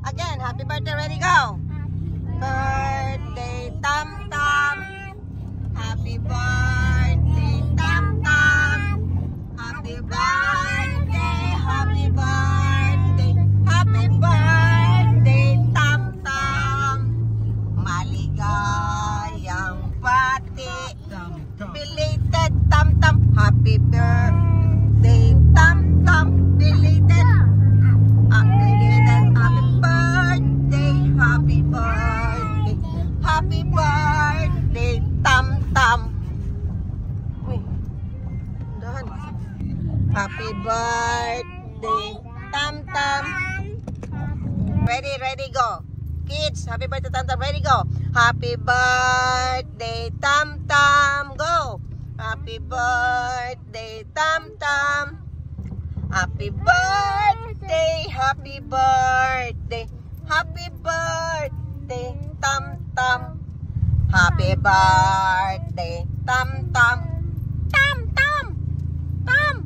Again, happy birthday, ready, go. Birthday, Tam Tam. Happy birthday, Tam Tam. Happy birthday, happy birthday. Happy birthday, Tam Tam. Maligayang pati. Belated Tam Tam. Happy birthday, Tam Tam. Belated. Happy birthday, happy birthday, Tam Tam. Uy, dahan. Happy birthday, Tam Tam. Ready, go. Kids, happy birthday, Tam Tam. Ready, go. Happy birthday, Tam Tam. Go. Happy birthday, Tam Tam. Happy birthday, happy birthday. Happy birthday, Tam Tam. Happy birthday, Tam Tam. Tam Tam. Tam.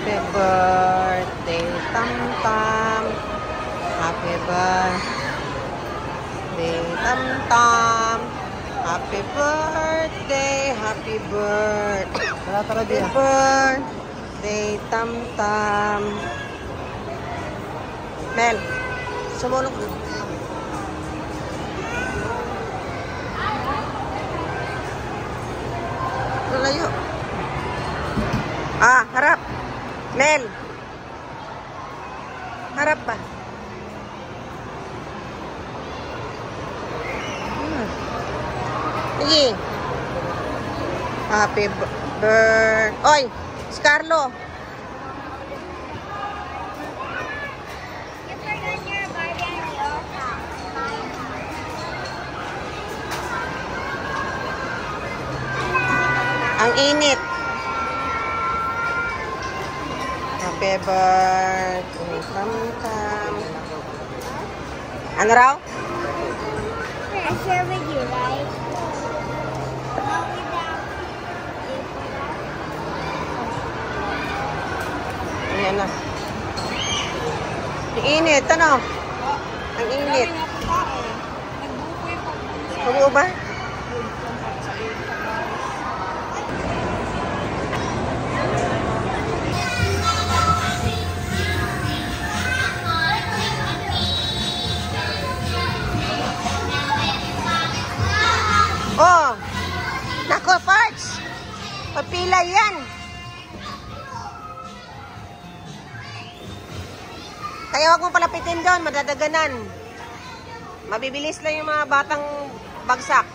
Happy birthday, Tam Tam. Happy birthday, Tam Tam. Happy birthday, happy birthday. Happy birthday, Tam Tam. Mel, sumulong ka. Lalayo. Harap. Mel. Harap pa. Sige. Happy birthday. Oy, Scarlo. Ang init. Happy birthday, Tam Tam. Ano raw? I share with you, right? Ayan na. Ang init, ano? Ang init. Huwag ba? Oh! Nako, parts! Papila yan! Kaya wag mo palapitin doon, madadaganan. Mabibilis lang yung mga batang bagsak.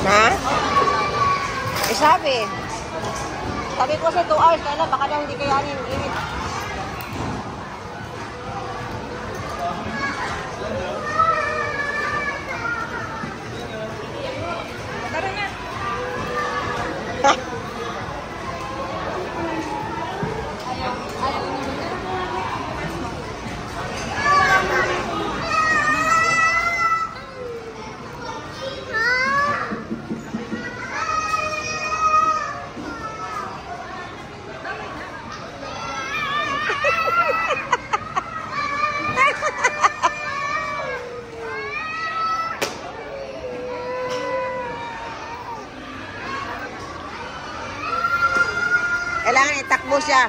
Ha? Eh, sabi. Sabi ko kasi 2 hours, kaya lang, baka daw hindi kayanin. Init. Tara na. Kailangan itakbo siya.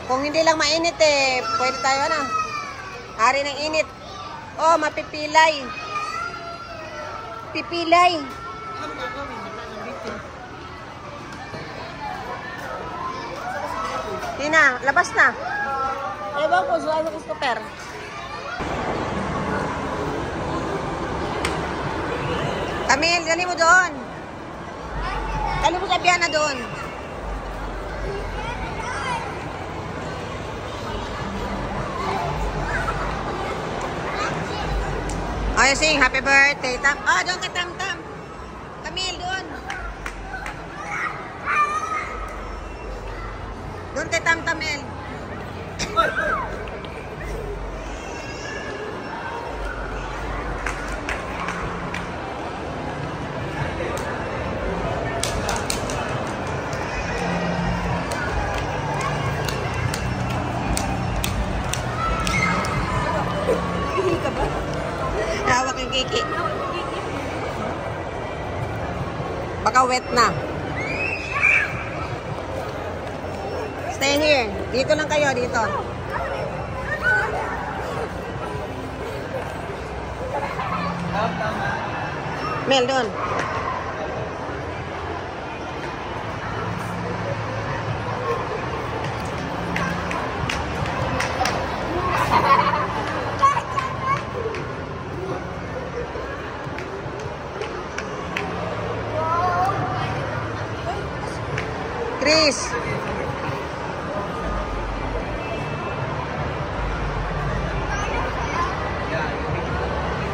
Kung hindi lang mainit eh, pwede tayo ano? Hari ng init. Oh, mapipilay. Pipilay. Tina, labas na. Ewan ko, suwa sa Christopher. Camille, dali mo doon. Dali mo sa Biana doon. Oh, sing happy birthday. Doon kay Tam-Tam. Camille, doon. Doon kay Tam-Tam, El. Hawak yung kiki. Baka wet na. Stay here. Dito lang kayo, dito. Mel, doon. Chris.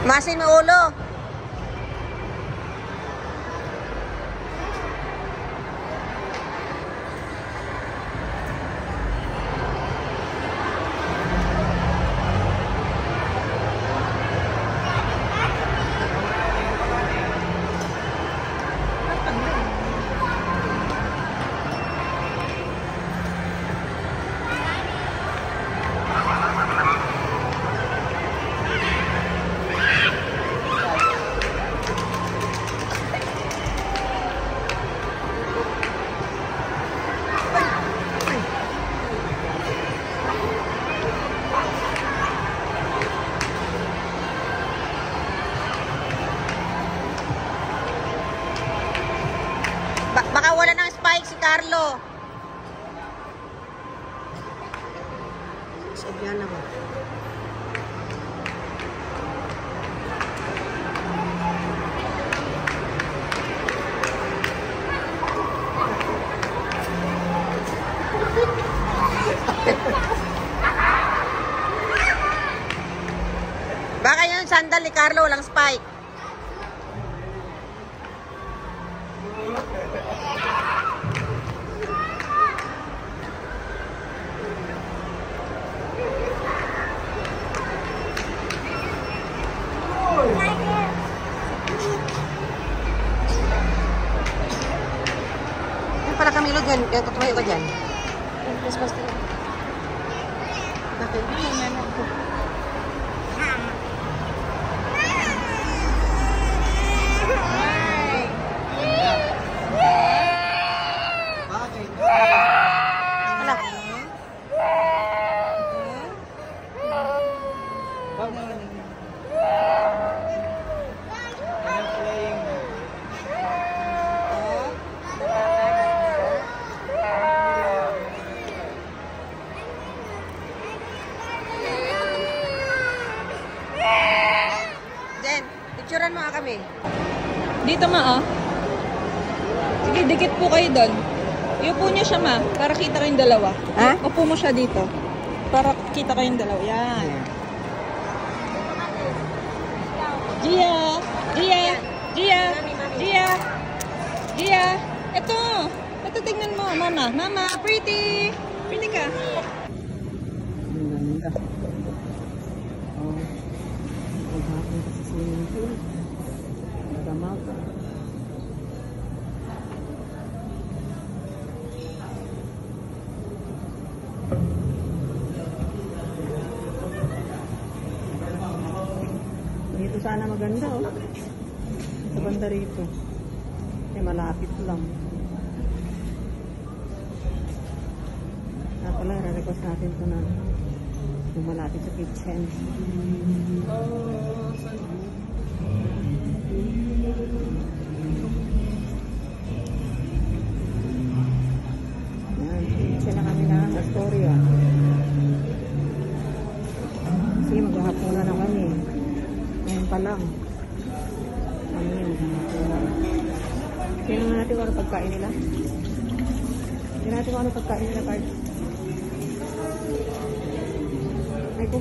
Masin mo ulo. Baka wala ng spike si Carlo. Sabihan ako. Baka yun sandal ni Carlo walang spike. Para Camilo dyan, yung tutumayo ko dyan. Christmas tree. Bakit? eh. Dito ma, oh. Sige, dikit po kayo doon. Iupo niyo siya ma, para kita kayong dalawa. Ha? Upo mo siya dito. Para kita kayong dalawa. Yan. Gia! Gia! Gia! Gia! Gia! Ito! Ito tingnan mo, mama. Mama, pretty! Pretty ka. Ang ganda. Oh. Maghapon kasi swimming pool. Maga-maga. Dito sana maganda, oh. Sa banda rito. Eh, malapit lang. Pala, re-request natin ito na malapit sa kitchen. Yan, kitchen na kami na sa Astoria. Kasi maghahapunan na kami. Ngayon pa lang. Amin. Tingnan natin kung ano pagkain nila. Tingnan natin kung ano pagkain nila, Card. Ay ko.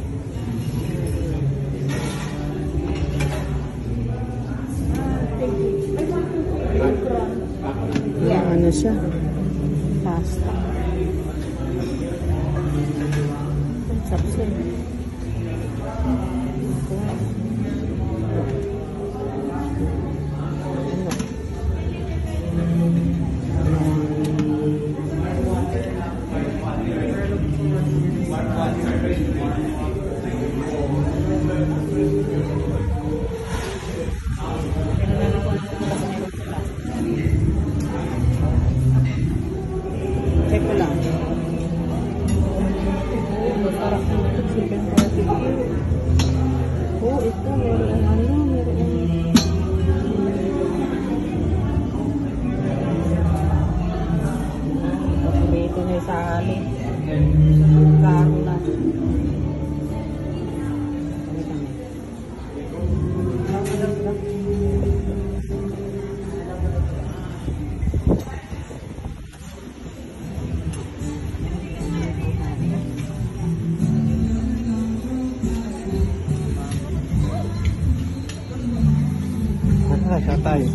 Yeah. Ano siya? Pasta. Sapsin. Check ko lang. Parang chicken barbecue. Oh, ito. Meron ano. Meron. Paborito niya sa amin. Karo na. Siya tayo.